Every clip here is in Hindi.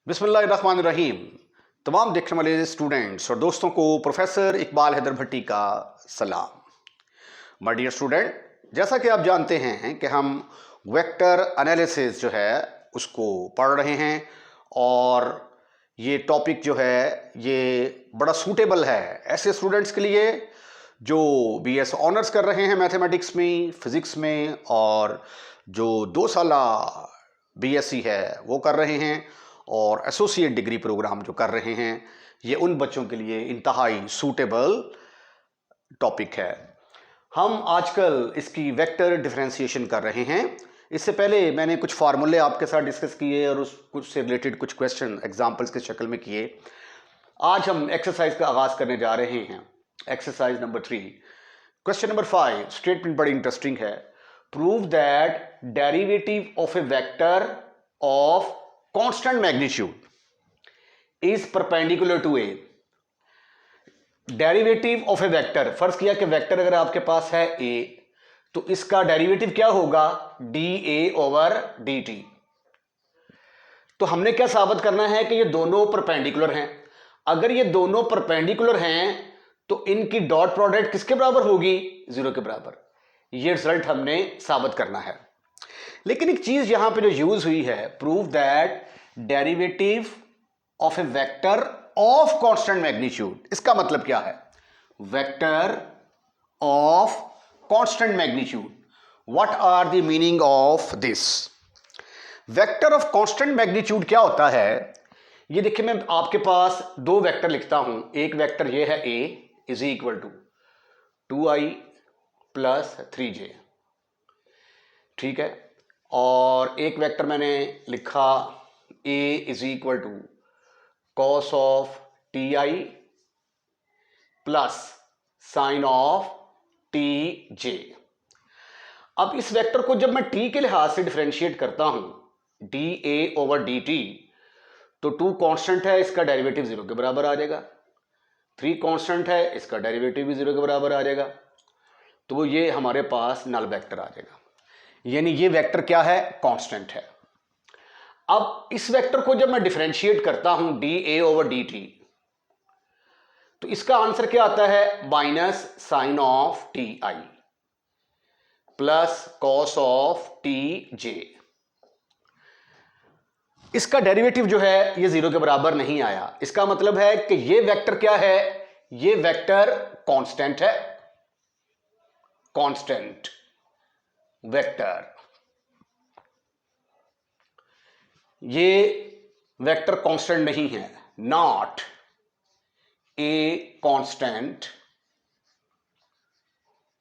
बिस्मिल्लाहिर्रहमानिर्रहीम। तमाम देखने वाले स्टूडेंट्स और दोस्तों को प्रोफेसर इकबाल हैदर भट्टी का सलाम। माय डियर स्टूडेंट, जैसा कि आप जानते हैं कि हम वेक्टर एनालिसिस जो है उसको पढ़ रहे हैं और ये टॉपिक जो है ये बड़ा सूटेबल है ऐसे स्टूडेंट्स के लिए जो बीएस ऑनर्स कर रहे हैं मैथमेटिक्स में, फिज़िक्स में, और जो 2 साला बीएससी है वो कर रहे हैं और एसोसिएट डिग्री प्रोग्राम जो कर रहे हैं। ये उन बच्चों के लिए इंतहाई सूटेबल टॉपिक है। हम आजकल इसकी वेक्टर डिफरेंशिएशन कर रहे हैं। इससे पहले मैंने कुछ फार्मूले आपके साथ डिस्कस किए और उस कुछ से रिलेटेड कुछ क्वेश्चन एग्जाम्पल्स के शक्ल में किए। आज हम एक्सरसाइज का आगाज करने जा रहे हैं। Exercise number 3, question number 5। Statement बड़ी इंटरेस्टिंग है। Prove that derivative of a vector of constant magnitude is perpendicular to A. Derivative of a vector, फर्ज किया कि वेक्टर अगर आपके पास है ए तो इसका डेरिवेटिव क्या होगा, D A over D t. तो हमने क्या साबित करना है कि ये दोनों परपेंडिकुलर हैं। अगर ये दोनों परपेंडिकुलर हैं तो इनकी डॉट प्रोडक्ट किसके बराबर होगी, 0 के बराबर। ये रिजल्ट हमने साबित करना है। लेकिन एक चीज यहां पे जो यूज हुई है, prove that derivative of a vector of constant magnitude. इसका मतलब क्या है, vector of constant magnitude. What are the meaning of this? Vector of constant magnitude क्या होता है, ये देखिए मैं आपके पास 2 वेक्टर लिखता हूं। एक वेक्टर ये है a is equal to 2i plus 3j, ठीक है। और एक वेक्टर मैंने लिखा a is equal to cos of T I plus sine of T j. अब इस वेक्टर को जब मैं t के लिहाज से डिफरेंशिएट करता हूं, डी ए ओवर डी टी, तो 2 कांस्टेंट है, इसका डेरिवेटिव 0 के बराबर आ जाएगा। 3 कांस्टेंट है, इसका डेरिवेटिव भी 0 के बराबर आ जाएगा। तो वो ये हमारे पास नल वेक्टर आ जाएगा, यानी ये वेक्टर क्या है, कांस्टेंट है। अब इस वेक्टर को जब मैं डिफरेंशिएट करता हूं डी ए ओवर डी टी, तो इसका आंसर क्या आता है, minus sine of T I plus cos of T j. इसका डेरिवेटिव जो है ये 0 के बराबर नहीं आया। इसका मतलब है कि ये वेक्टर क्या है, ये वेक्टर कांस्टेंट है, कांस्टेंट वेक्टर। ये वेक्टर कांस्टेंट नहीं है, नॉट ए कांस्टेंट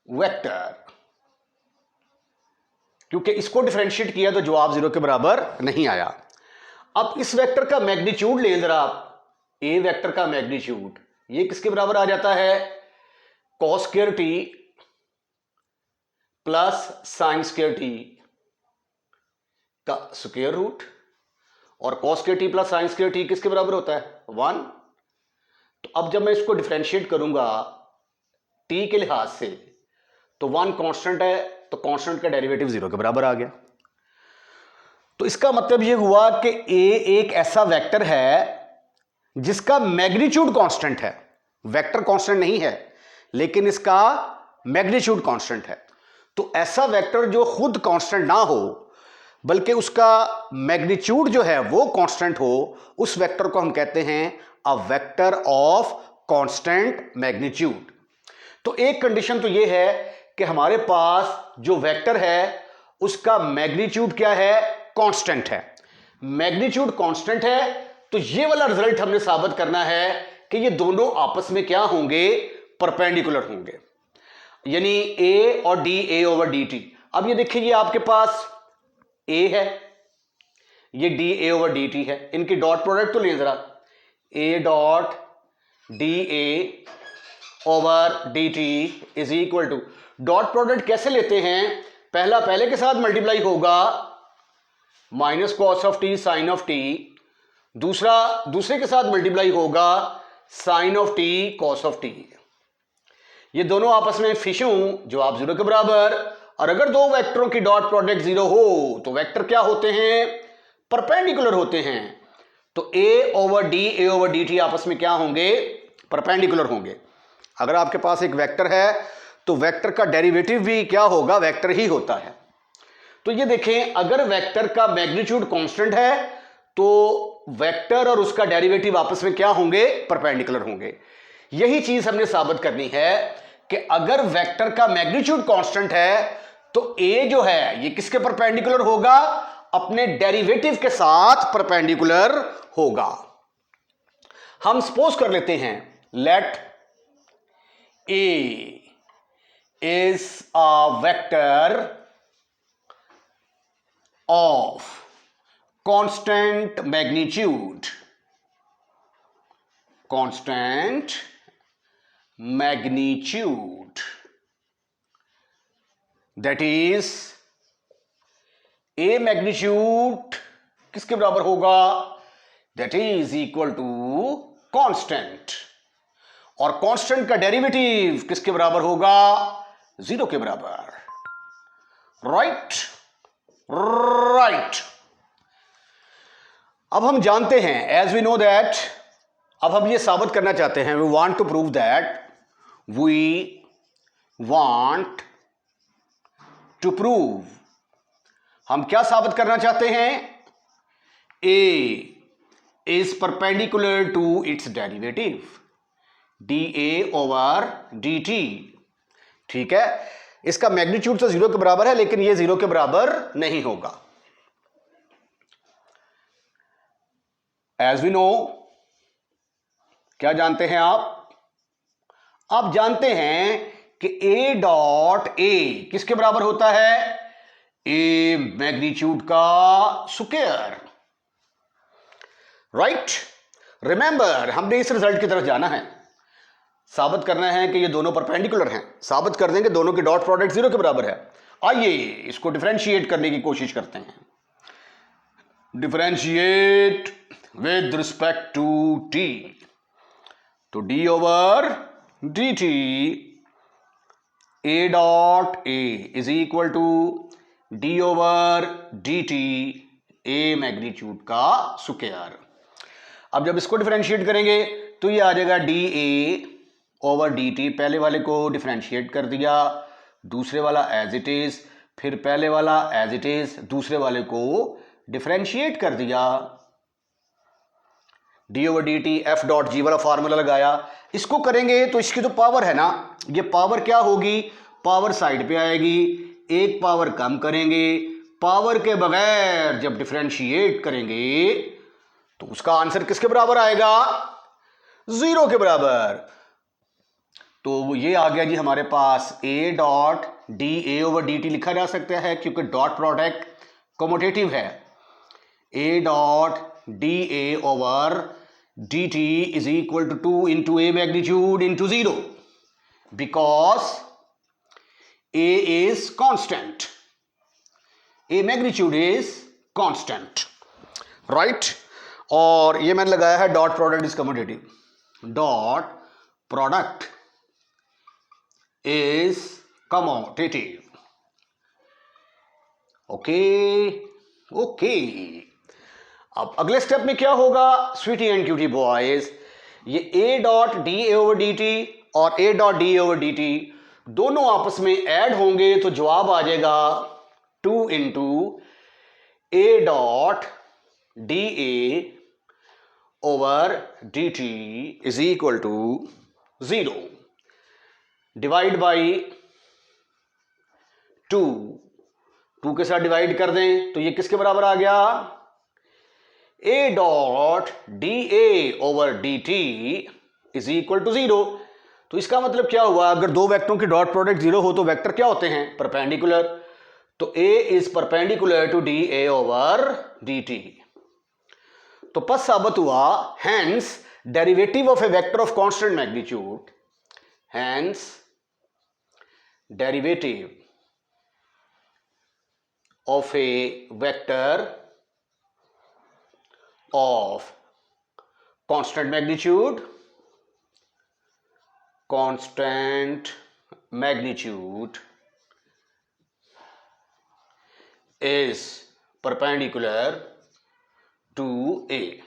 वेक्टर, क्योंकि इसको डिफरेंशिएट किया तो जवाब 0 के बराबर नहीं आया। अब इस वेक्टर का मैग्नीट्यूड लें जरा आप, ए वेक्टर का मैग्नीट्यूड ये किसके बराबर आ जाता है, cos square t plus sine square T का स्क्वायर रूट। और cos square t plus sine square T किसके बराबर होता है, 1। तो अब जब मैं इसको डिफरेंशिएट करूंगा टी के लिहाज से, तो 1 कांस्टेंट है, तो कांस्टेंट का डेरिवेटिव 0 के बराबर आ गया। तो इसका मतलब यह हुआ कि ए एक ऐसा वेक्टर है जिसका मैग्नीट्यूड कांस्टेंट है। वेक्टर कांस्टेंट नहीं है लेकिन इसका मैग्नीट्यूड कांस्टेंट है। तो ऐसा वेक्टर जो खुद कांस्टेंट ना हो बल्कि उसका मैग्नीट्यूड जो है वो कांस्टेंट हो, उस वेक्टर को हम कहते हैं a vector of constant magnitude. तो एक कंडीशन तो ये है कि हमारे पास जो वेक्टर है उसका मैग्नीट्यूड क्या है, कांस्टेंट है। मैग्नीट्यूड कांस्टेंट है तो ये वाला रिजल्ट हमने साबित करना है कि ये दोनों आपस में क्या होंगे, परपेंडिकुलर होंगे, यानी ए और डी ए ओवर डी टी। अब ये देखिए, ये आपके पास ए है, ये डी ए ओवर डी टी है। इनकी डॉट प्रोडक्ट तो लें जरा, A dot D A over D T is equal to, dot product कैसे लेते हैं, पहला पहले के साथ मल्टीप्लाई होगा, minus cos of T sine of T, दूसरा दूसरे के साथ मल्टीप्लाई होगा, sine of T cos of T. ये दोनों आपस में फिशूं, जवाब 0 के बराबर। और अगर 2 वेक्टरों की डॉट प्रोडक्ट 0 हो तो वेक्टर क्या होते हैं, परपेंडिकुलर होते हैं। तो ए ओवर डी टी आपस में क्या होंगे? परपेंडिकुलर होंगे। अगर आपके पास एक वेक्टर है तो वेक्टर का डेरिवेटिव भी क्या होगा? वेक्टर ही होता है। तो ये देखें, अगर वेक्टर का मैग्नीट्यूड कांस्टेंट है तो वेक्टर और उसका डेरिवेटिव आपस में क्या होंगे? परपेंडिकुलर होंगे। यही चीज हमने साबित करनी है कि अगर वेक्टर का मैग्नीट्यूड कांस्टेंट है तो ए जो है ये किसके परपेंडिकुलर होगा? अपने डेरिवेटिव के साथ परपेंडिकुलर होगा। हम सपोज कर लेते हैं, let A is a vector of constant magnitude, constant magnitude, that is A magnitude किसके बराबर होगा? That is equal to constant, और कांस्टेंट का डेरिवेटिव किसके बराबर होगा? 0 के बराबर। Right right. अब हम जानते हैं, एज वी नो दैट, अब हम ये साबित करना चाहते हैं, we want to prove that, we want to prove, हम क्या साबित करना चाहते हैं? A is perpendicular to its derivative d A over D t. ठीक है, इसका मैग्नीट्यूड तो 0 के बराबर है लेकिन ये 0 के बराबर नहीं होगा। एज वी नो, क्या जानते हैं आप जानते हैं कि ए डॉट ए किसके बराबर होता है? ए मैग्नीट्यूड का स्क्वायर। राइट, रिमेंबर, हमने इस रिजल्ट की तरफ जाना है, साबित करना है कि ये दोनों परपेंडिकुलर हैं। साबित कर देंगे दोनों के डॉट प्रोडक्ट 0 के बराबर है। आइए इसको डिफरेंशिएट करने की कोशिश करते हैं। Differentiate with respect to t, तो d over D t a dot a is equal to d over D t a magnitude का स्क्वायर। अब जब इसको डिफरेंशिएट करेंगे तो ये आ जाएगा डी ए ओवर डी टी। पहले वाले को डिफरेंशिएट कर दिया, दूसरे वाला एज इट इज, फिर पहले वाला एज इट इज, दूसरे वाले को डिफरेंशिएट कर दिया, D over D t F dot G वाला फार्मूला लगाया। इसको करेंगे तो इसकी जो पावर है ना, ये पावर क्या होगी? पावर साइड पे आएगी, एक पावर कम करेंगे, पावर के बगैर जब डिफरेंशिएट करेंगे तो उसका आंसर किसके बराबर आएगा? 0 के बराबर। तो ये आ गया जी हमारे पास a dot D A over D t लिखा जा सकता है क्योंकि डॉट प्रोडक्ट कम्यूटेटिव है। A dot D A over D T is equal to 2 into a magnitude into 0 because a is constant, a magnitude is constant. Right, और ये मैंने लगाया है dot product is commutative, dot product is commutative. Okay okay. अब अगले स्टेप में क्या होगा स्वीटी एंड क्यूटी बॉयज? ये a dot D A over D t और a dot D A over D t दोनों आपस में ऐड होंगे तो जवाब आ जाएगा 2 into A dot D A over D T is equal to 0 divide by 2 के साथ डिवाइड कर दें तो ये किसके बराबर आ गया? A dot D A over D T is equal to 0। तो इसका मतलब क्या हुआ? अगर दो वेक्टरों की डॉट प्रोडक्ट 0 हो तो वेक्टर क्या होते हैं? परपेंडिकुलर। तो a is perpendicular to d A over D t. तो पद साबित हुआ, hence derivative of a vector of constant magnitude, hence derivative of a vector of constant magnitude is perpendicular to A.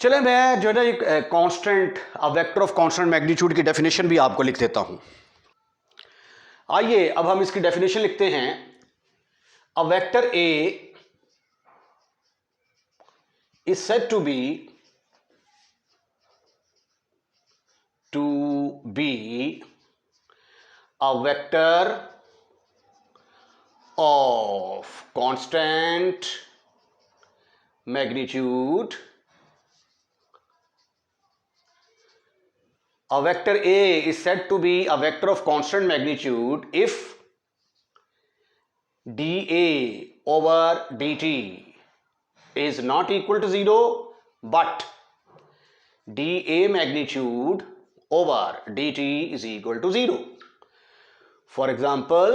चले मैं जो है ना एक constant vector of constant magnitude की डेफिनेशन भी आपको लिख देता हूं। आइए अब हम इसकी डेफिनेशन लिखते हैं। A vector A is said to be a vector of constant magnitude. A vector A is said to be a vector of constant magnitude if dA over dt is not equal to 0 but dA magnitude over dt is equal to 0. For example,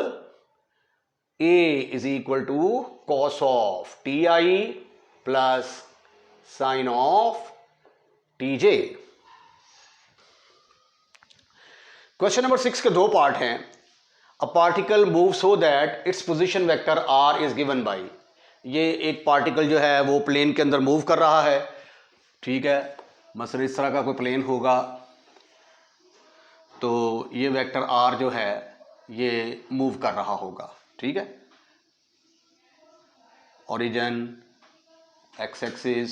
A is equal to cos of ti plus sin of tj. Question number 6 के दो पार्ट हैं। A particle move so that its position vector R is given by. ये एक पार्टिकल जो है वो प्लेन के अंदर मूव कर रहा है, ठीक है। मसलन इस तरह का कोई प्लेन होगा तो ये वेक्टर आर जो है ये मूव कर रहा होगा, ठीक है। Origin, X axis,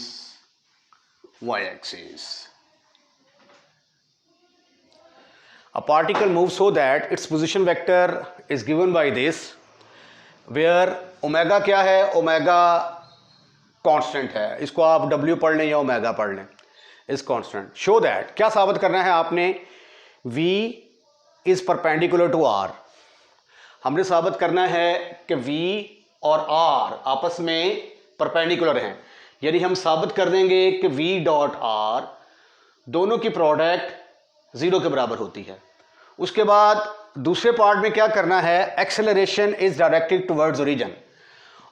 Y axis. A particle moves so that its position vector is given by this, where omega क्या है, ओमेगा कांस्टेंट है। इसको आप W पढ़ लें या ओमेगा पढ़ लें, इज कांस्टेंट। शो दैट, क्या साबित करना है आपने, V is perpendicular to R। हमने साबित करना है कि V और R आपस में परपेंडिकुलर हैं, यानी हम साबित कर देंगे कि V डॉट R दोनों की प्रोडक्ट 0 के बराबर होती है। उसके बाद दूसरे पार्ट में क्या करना है, acceleration is directed towards origin,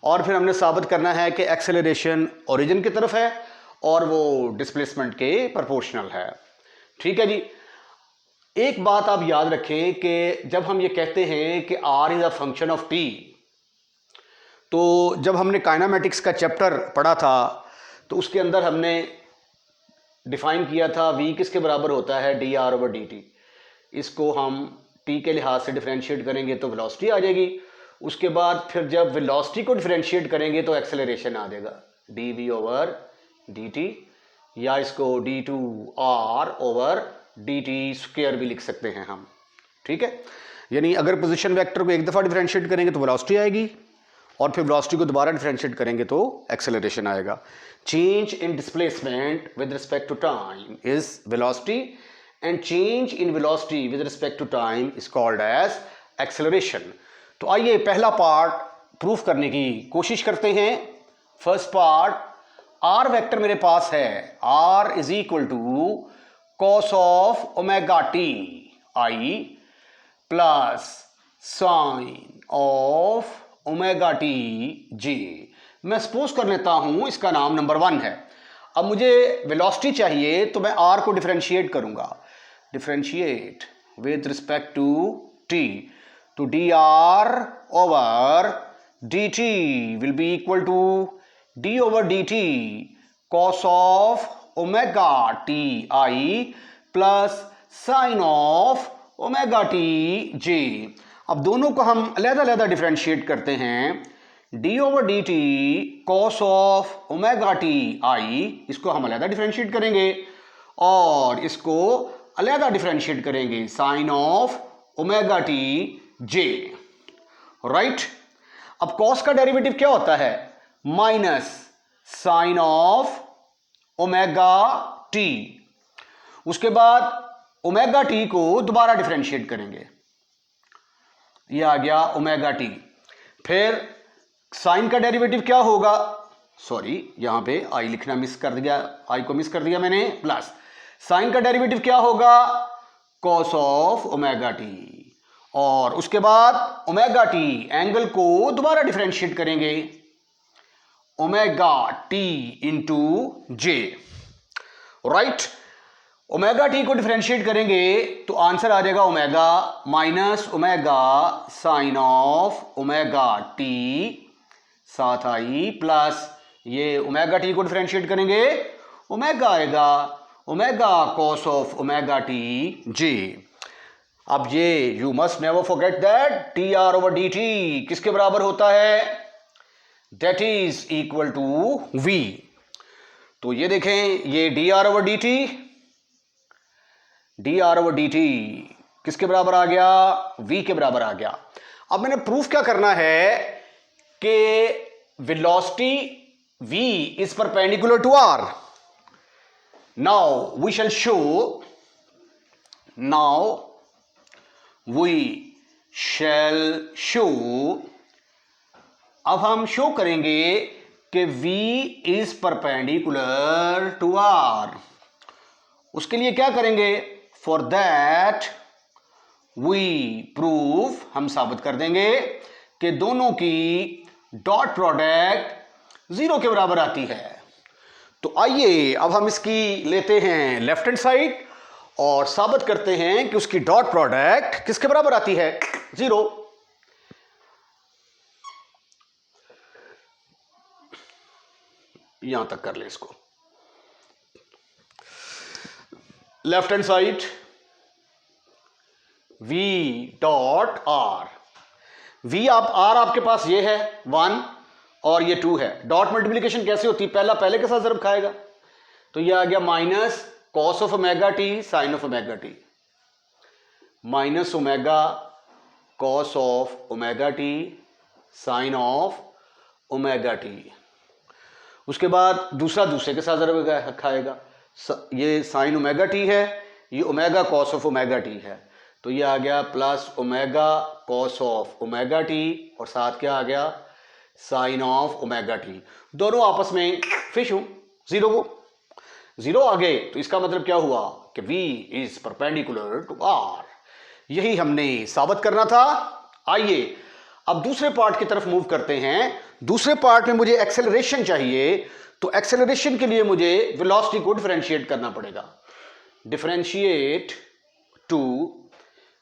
और फिर हमने साबित करना है कि एक्सेलरेशन ओरिजिन की तरफ है और वो डिस्प्लेसमेंट के प्रोपोर्शनल है, ठीक है जी। एक बात आप याद रखें कि जब हम ये कहते हैं कि R is a function of T, तो जब हमने काइनेमेटिक्स का चैप्टर पढ़ा था तो उसके अंदर हमने डिफाइन किया था V किसके बराबर होता है, dr ओवर dt। इसको हम t के लिहाज से डिफरेंशिएट करेंगे तो वेलोसिटी आ जाएगी। उसके बाद फिर जब वेलोसिटी को डिफरेंशिएट करेंगे तो एक्सेलरेशन आ जाएगा, dv ओवर dt, या इसको d2r ओवर dt स्क्वायर भी लिख सकते हैं हम, ठीक है। यानी अगर पोजीशन वेक्टर को एक दफ़ा डिफरेंशिएट करेंगे तो वेलोसिटी आएगी और फिर वेलोसिटी को दोबारा डिफरेंशिएट करेंगे तो एक्सेलरेशन आएगा। Change in displacement with respect to time is velocity and change in velocity with respect to time is called as acceleration. तो आइए पहला पार्ट प्रूफ करने की कोशिश करते हैं। फर्स्ट पार्ट, R वेक्टर मेरे पास है, R is equal to cos of omega t I plus sine of omega T j. मैं सपोज कर लेता हूं इसका नाम नंबर 1 है। अब मुझे वेलोसिटी चाहिए तो मैं R को डिफरेंशिएट करूंगा, differentiate with respect to t, तो dr over dt will be equal to d over dt cos of omega t I plus sine of omega T j. अब दोनों को हम अलग-अलग डिफरेंशिएट करते हैं। d over dt cos of omega t i, इसको हम अलग डिफरेंशिएट करेंगे और इसको अलग डिफरेंशिएट करेंगे sine of omega T J, right. अब cos का डेरिवेटिव क्या होता है, minus sine of omega T. उसके बाद ओमेगा टी को दोबारा डिफरेंशिएट करेंगे, ये आ गया ओमेगा टी। फिर साइन का डेरिवेटिव क्या होगा, सॉरी यहां पे आई लिखना मिस कर दिया, आई को मिस कर दिया मैंने, प्लस साइन का डेरिवेटिव क्या होगा, कॉस ऑफ ओमेगा टी, और उसके बाद ओमेगा टी एंगल को दोबारा डिफरेंशिएट करेंगे, omega t into j, right. Omega T को डिफरेंशिएट करेंगे तो आंसर आ जाएगा omega minus omega sine of omega t साथ आई प्लस ये ओमेगा टी को डिफरेंशिएट करेंगे ओमेगा आएगा omega cos of omega T j. अब ये you must never forget that t r over D t किसके बराबर होता है, that is equal to v. तो ये देखें ये d r over D T, D r over D t किसके बराबर आ गया, v के बराबर आ गया। अब मैंने प्रूफ क्या करना है कि velocity v is perpendicular to r। Now we shall show, now we shall show, अब हम शो करेंगे कि v is perpendicular to r। उसके लिए क्या करेंगे, फॉर दैट वी प्रूव, हम साबित कर देंगे कि दोनों की डॉट प्रोडक्ट 0 के बराबर आती है। तो आइए अब हम इसकी लेते हैं लेफ्ट हैंड साइड और साबित करते हैं कि उसकी डॉट प्रोडक्ट किसके बराबर आती है, 0। यहां तक कर ले इसको, left hand side v dot r, v आप r आपके पास ये है 1 और ये 2 है। डॉट मल्टीप्लीकेशन कैसे होती है, पहला पहले के साथ ज़रब खाएगा, तो ये आ गया minus cos of omega T sine of omega T, minus omega cos of omega T sine of omega T. उसके बाद दूसरा दूसरे के साथ ज़रब खाएगा, ये साइन ओमेगा टी है, ये omega cos of omega T है, तो ये आ गया plus omega cos of omega T और साथ क्या आ गया, साइन ऑफ ओमेगा टी। दोनों आपस में फिश हूं, 0 आ गए, तो इसका मतलब क्या हुआ कि v is perpendicular to r। यही हमने साबित करना था। आइए अब दूसरे पार्ट की तरफ मूव करते हैं। दूसरे पार्ट में मुझे एक्सेलरेशन चाहिए, तो एक्सेलरेशन के लिए मुझे वेलोसिटी को डिफरेंशिएट करना पड़ेगा। Differentiate to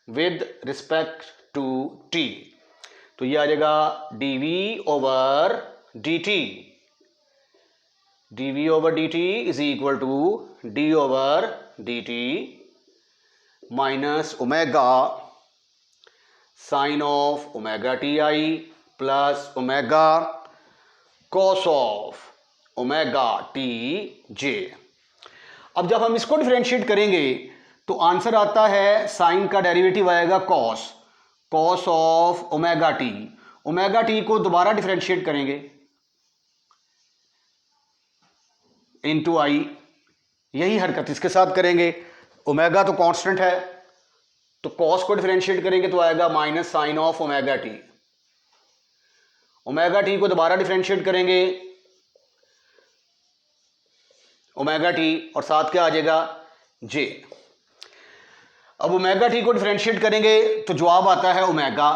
with respect to t, तो ये आ जाएगा dv over dt, dv over dt is equal to d over dt minus omega sine of omega t I plus omega cos of omega T j. अब जब हम इसको डिफरेंशिएट करेंगे तो आंसर आता है, साइन का डेरिवेटिव आएगा cos, cos of omega T. Omega T को दोबारा डिफरेंशिएट करेंगे इनटू आई, यही हरकत इसके साथ करेंगे। ओमेगा तो कांस्टेंट है, तो कॉस को डिफरेंशिएट करेंगे तो आएगा minus sine of omega T. Omega T को दोबारा डिफरेंशिएट करेंगे ओमेगा टी और साथ क्या आ जाएगा, जे। अब ओमेगा टी को डिफरेंशिएट करेंगे तो जवाब आता है ओमेगा,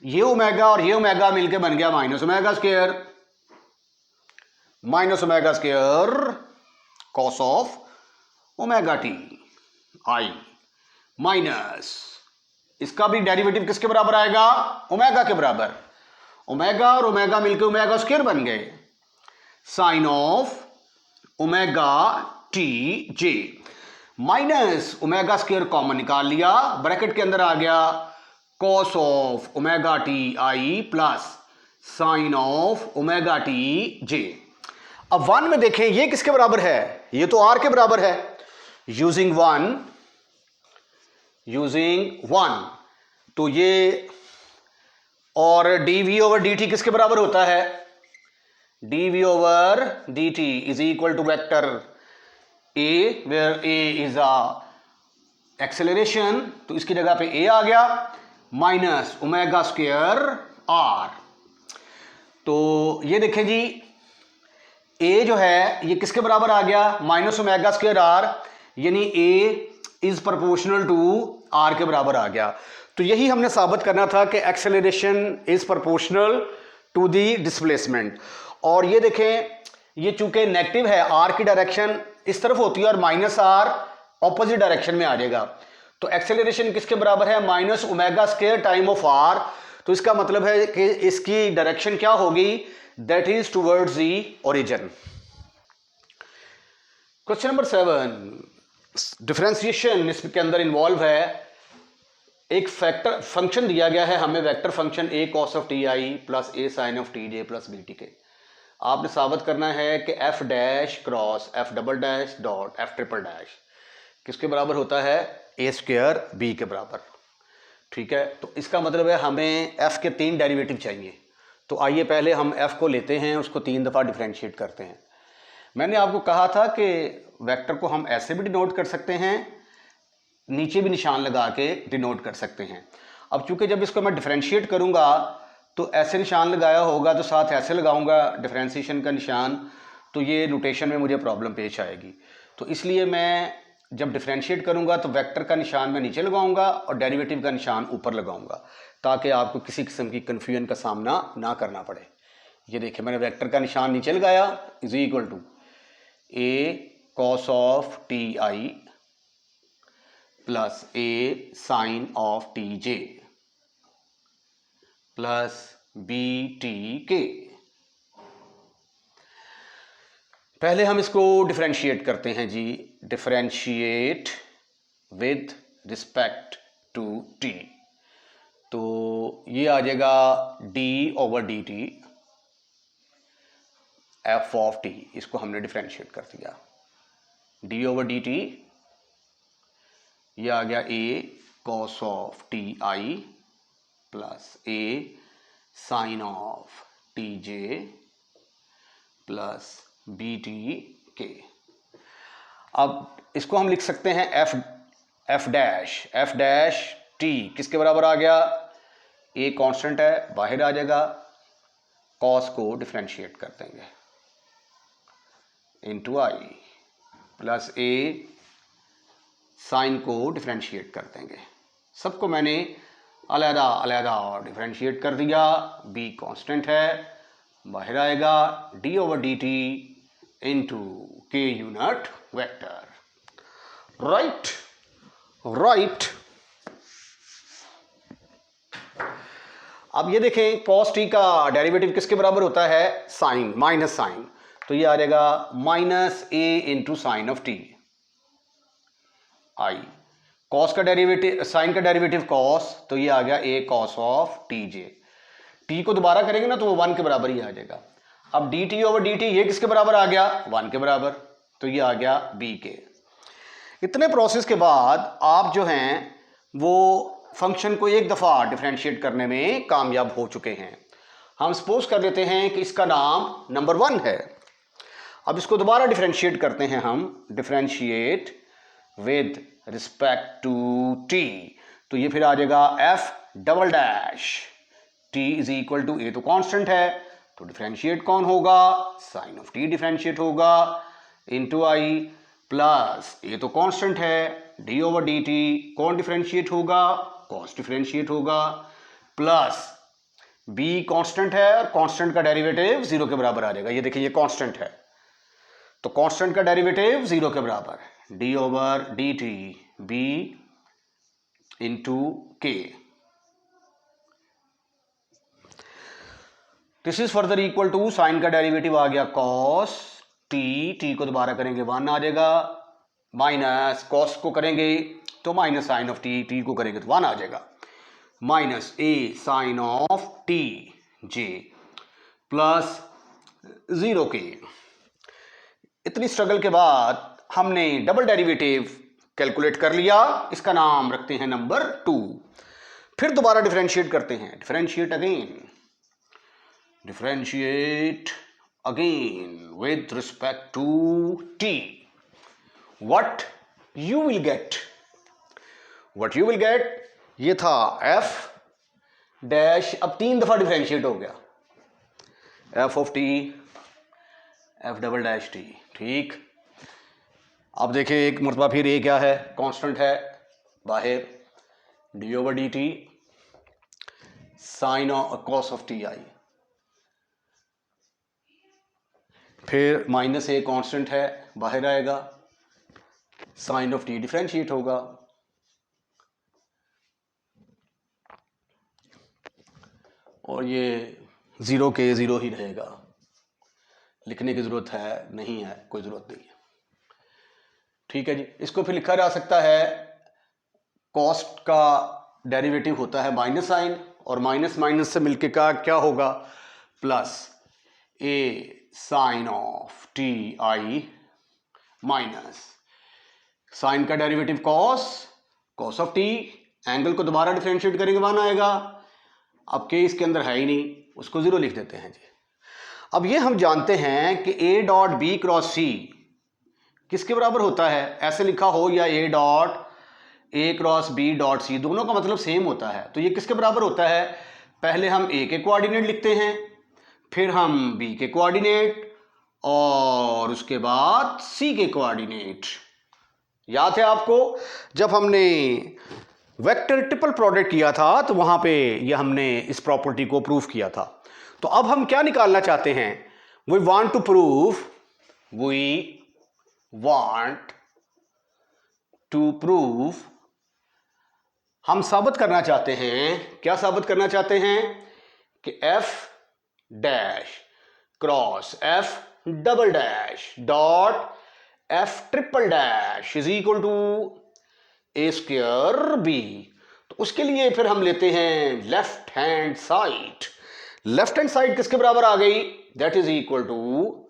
ये ओमेगा और ये ओमेगा मिलके बन गया minus omega square, minus omega square cos of omega t i minus, इसका भी डेरिवेटिव किसके बराबर आएगा, ओमेगा के बराबर। ओमेगा और ओमेगा मिलके ओमेगा स्क्वायर बन गए, sine of omega T j minus omega square common निकाल लिया, ब्रैकेट के अंदर आ गया cos of omega t I plus sine of omega T j. अब 1 में देखें ये किसके बराबर है, ये तो r के बराबर है। यूजिंग 1 तो ये, और dv ओवर dt किसके बराबर होता है, dv over dt is equal to vector a where a is a acceleration, तो इसकी जगह पे a आ गया माइनस ओमेगा स्क्वायर r। तो ये देखें जी a जो है ये किसके बराबर आ गया, माइनस ओमेगा स्क्वायर r, यानी a is proportional to r के बराबर आ गया। तो यही हमने साबित करना था कि acceleration is proportional to the displacement. और ये देखें ये चूंकि नेगेटिव है, r की डायरेक्शन इस तरफ होती है और माइनस r ऑपोजिट डायरेक्शन में आ जाएगा, तो एक्सेलरेशन किसके बराबर है, minus omega square time of r। तो इसका मतलब है कि इसकी डायरेक्शन क्या होगी, that is towards the origin. Question number 7, differentiation इसके अंदर इन्वॉल्व है। एक फैक्टर फंक्शन दिया गया है हमें, vector function a cos of T I plus a sin of T J plus B T K. आपने साबित करना है कि f dash cross f double dash dot f triple dash किसके बराबर होता है, a स्क्वायर b के बराबर। ठीक है, तो इसका मतलब है हमें f के 3 डेरिवेटिव चाहिए। तो आइए पहले हम f को लेते हैं, उसको 3 दफ़ा डिफरेंशिएट करते हैं। मैंने आपको कहा था कि वेक्टर को हम ऐसे भी डिनोट कर सकते हैं, नीचे भी निशान लगा के डिनोट कर सकते हैं। अब चूंकि जब इसको मैं डिफरेंशिएट करूंगा तो ऐसे निशान लगाया होगा तो साथ ऐसे लगाऊंगा डिफरेंशिएशन का निशान, तो ये नोटेशन में मुझे प्रॉब्लम पेश आएगी। तो इसलिए मैं जब डिफरेंशिएट करूंगा तो वेक्टर का निशान मैं नीचे लगाऊंगा और डेरिवेटिव का निशान ऊपर लगाऊंगा, ताकि आपको किसी किस्म की कन्फ्यूजन का सामना ना करना पड़े। ये देखिए मैंने वेक्टर का निशान नीचे लगाया, is equal to a cos of T I plus a sine of T J plus B T k. पहले हम इसको डिफरेंशिएट करते हैं जी, differentiate with respect to t. तो ये आ जाएगा d over D t f of t, इसको हमने डिफरेंशिएट कर दिया। d ओवर डी टी, ये आ गया a cos of T I plus a sine of T J plus B T K. अब इसको हम लिख सकते हैं एफ डैश टी किसके बराबर आ गया, a कांस्टेंट है बाहर आ जाएगा, cos को डिफरेंशिएट कर देंगे into I plus a sine को डिफरेंशिएट कर देंगे। सबको मैंने अलहदा अलहदा डिफरेंशिएट कर दिया, b कांस्टेंट है बाहर आएगा, d over D T into के यूनिट वेक्टर। राइट। अब ये देखें cos t का डेरिवेटिव किसके बराबर होता है, साइन माइनस साइन, तो ये आ जाएगा minus a into sine of T I. cos का डेरिवेटिव, साइन का डेरिवेटिव cos, तो ये आ गया a cos of T J. t को दोबारा करेंगे ना तो वो 1 के बराबर ही आ जाएगा। अब dt ओवर dt ये किसके बराबर आ गया, 1 के बराबर, तो ये आ गया b के। इतने प्रोसेस के बाद आप जो हैं वो फंक्शन को एक दफ़ा डिफरेंशिएट करने में कामयाब हो चुके हैं। हम सपोज कर लेते हैं कि इसका नाम नंबर 1 है। अब इसको दोबारा डिफरेंशिएट करते हैं हम, differentiate with respect to t, तो ये फिर आ जाएगा f double dash t is equal to, a तो कांस्टेंट है तो डिफरेंशिएट कौन होगा, साइन ऑफ t डिफरेंशिएट होगा इंटू आई प्लस a तो कांस्टेंट है, d ओवर डी टी कौन डिफरेंशिएट होगा, cos डिफरेंशिएट होगा, प्लस b कांस्टेंट है और कांस्टेंट का डेरिवेटिव 0 के बराबर आ जाएगा। ये देखिए ये कांस्टेंट है तो कांस्टेंट का डेरिवेटिव 0 के बराबर, d over D t b into k. This is further equal to, sine का डेरिवेटिव आ गया cos t को दोबारा करेंगे 1 आ जाएगा, माइनस cos को करेंगे तो माइनस साइन ऑफ t को करेंगे तो 1 आ जाएगा, minus a sine of T J plus 0 K. इतनी स्ट्रगल के बाद हमने डबल डेरिवेटिव कैलकुलेट कर लिया, इसका नाम रखते हैं नंबर 2। फिर दोबारा डिफरेंशिएट करते हैं, differentiate again with respect to t. what you will get ये था f डैश, अब 3 दफा डिफरेंशिएट हो गया, f of t f double dash t। ठीक, अब देखिए एक मरतबा फिर ये क्या है, कांस्टेंट है बाहर, d over D T sine cos of T I, फिर माइनस ए कांस्टेंट है बाहर आएगा, साइन ऑफ टी डिफरेंशिएट होगा, और ये 0 के 0 ही रहेगा। लिखने की ज़रूरत है नहीं है, कोई ज़रूरत नहीं है। ठीक है जी। इसको फिर लिखा जा सकता है, कॉस्ट का डेरिवेटिव होता है माइनस साइन, और माइनस माइनस से मिलके का क्या होगा, plus a sine of T i minus sine का derivative cos of t, angle को दोबारा डिफरेंशिएट करेंगे 1 आएगा। अब के इसके अंदर है ही नहीं, उसको 0 लिख देते हैं जी। अब ये हम जानते हैं कि A dot B cross C किसके बराबर होता है, ऐसे लिखा हो या A dot A cross B dot C, दोनों का मतलब सेम होता है। तो ये किसके बराबर होता है, पहले हम ए के कोऑर्डिनेट लिखते हैं, फिर हम बी के कोऑर्डिनेट, और उसके बाद सी के कोऑर्डिनेट। याद है आपको जब हमने वेक्टर ट्रिपल प्रोडक्ट किया था तो वहां पे ये हमने इस प्रॉपर्टी को प्रूव किया था। तो अब हम क्या निकालना चाहते हैं, वी वांट टू प्रूव, हम साबित करना चाहते हैं, क्या साबित करना चाहते हैं कि F dash cross F double dash dot F triple dash is equal to A square B. तो उसके लिए फिर हम लेते हैं left hand side. Left hand side किसके बराबर आ गई, that is equal to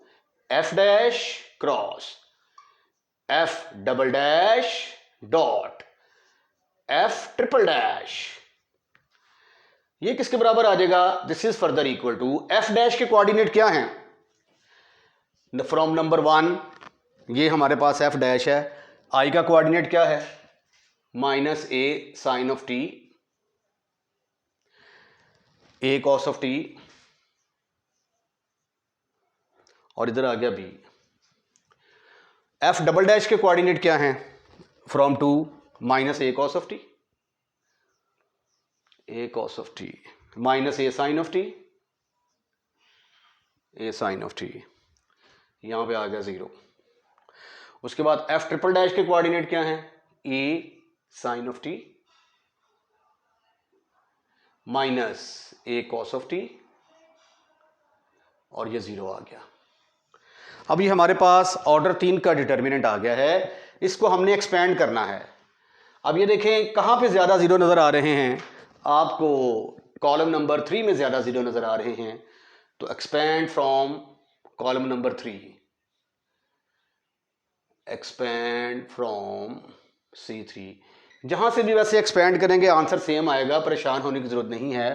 F dash cross F double dash dot F triple dash. ये किसके बराबर आ जाएगा, this is further equal to F dash के कोऑर्डिनेट क्या हैं, फ्रॉम नंबर 1 ये हमारे पास एफ डैश है, आई का कोऑर्डिनेट क्या है, minus a sine of t, a cos of t, और इधर आ गया बी। एफ डबल डैश के कोऑर्डिनेट क्या हैं, from 2 minus a cos of t, a cos of t minus a sine of t, a sine of t, यहां पे आ गया 0। उसके बाद एफ ट्रिपल डैश के कोऑर्डिनेट क्या हैं, a sine of t minus a cos of t, और ये 0 आ गया। अब ये हमारे पास ऑर्डर 3 का डिटर्मिनेंट आ गया है, इसको हमने एक्सपेंड करना है। अब ये देखें कहां पे ज्यादा 0 नजर आ रहे हैं, आपको कॉलम नंबर 3 में ज्यादा 0 नजर आ रहे हैं, तो expand from column number 3, expand from C3। जहां से भी वैसे एक्सपेंड करेंगे आंसर सेम आएगा, परेशान होने की जरूरत नहीं है।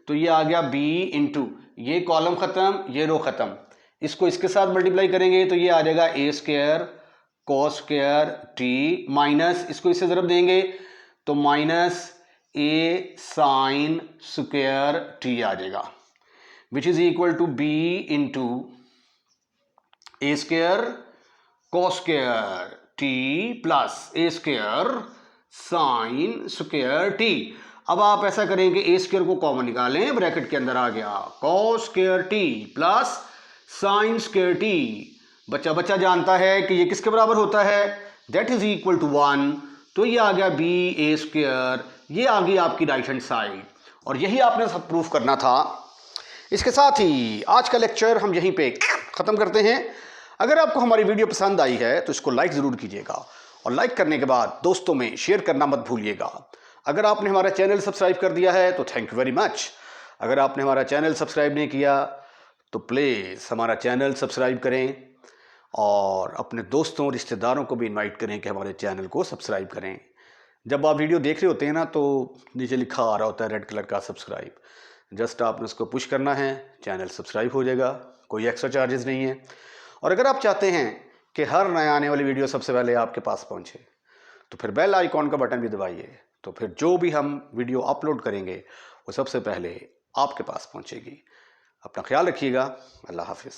तो ये आ गया b इंटू, ये कॉलम खत्म, ये रो खत्म, इसको इसके साथ मल्टीप्लाई करेंगे तो ये आ जाएगा a square cos square t, minus इसको इससे ज़रब देंगे तो minus a sine square t आ जाएगा, which is equal to b into a square cos square t plus a square sine square t. अब आप ऐसा करेंगे ए स्क्वायर को कॉमन निकालें, ब्रैकेट के अंदर आ गया cos square t plus sine square t. बच्चा बच्चा जानता है कि ये किसके बराबर होता है, दैट इज इक्वल टू 1। तो ये आ गया बी ए स्क्वायर, ये आ गई आपकी राइट हैंड साइड, और यही आपने सब प्रूफ करना था। इसके साथ ही आज का लेक्चर हम यहीं पे ख़त्म करते हैं। अगर आपको हमारी वीडियो पसंद आई है तो इसको लाइक ज़रूर कीजिएगा, और लाइक करने के बाद दोस्तों में शेयर करना मत भूलिएगा। अगर आपने हमारा चैनल सब्सक्राइब कर दिया है तो थैंक यू वेरी मच। अगर आपने हमारा चैनल सब्सक्राइब नहीं किया तो प्लीज़ हमारा चैनल सब्सक्राइब करें, और अपने दोस्तों रिश्तेदारों को भी इनवाइट करें कि हमारे चैनल को सब्सक्राइब करें। जब आप वीडियो देख रहे होते हैं ना तो नीचे लिखा आ रहा होता है रेड कलर का सब्सक्राइब, जस्ट आपने उसको पुश करना है, चैनल सब्सक्राइब हो जाएगा, कोई एक्स्ट्रा चार्जेस नहीं है। और अगर आप चाहते हैं कि हर नया आने वाली वीडियो सबसे पहले आपके पास पहुंचे तो फिर बेल आइकॉन का बटन भी दबाइए, तो फिर जो भी हम वीडियो अपलोड करेंगे वो सबसे पहले आपके पास पहुंचेगी। अपना ख्याल रखिएगा, अल्लाह हाफिज़।